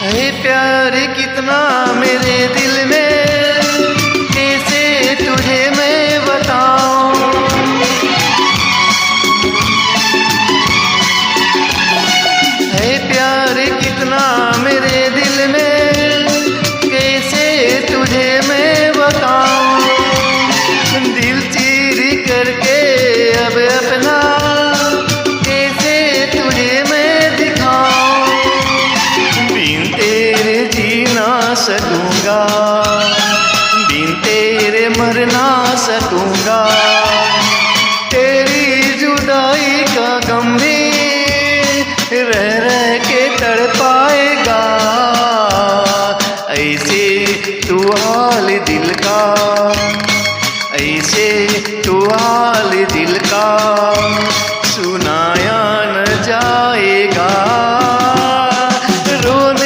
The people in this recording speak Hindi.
है प्यार कितना मेरे दिल में, कैसे तुझे मैं बताऊं। है प्यार कितना मेरे दिल में, कैसे तुझे मैं बताऊं। दिल चीर करके अब अपना कैसे तुझे मैं दिखाऊं। बिन तेरे जी ना सकूंगा, बिन तेरे मर ना सकूंगा।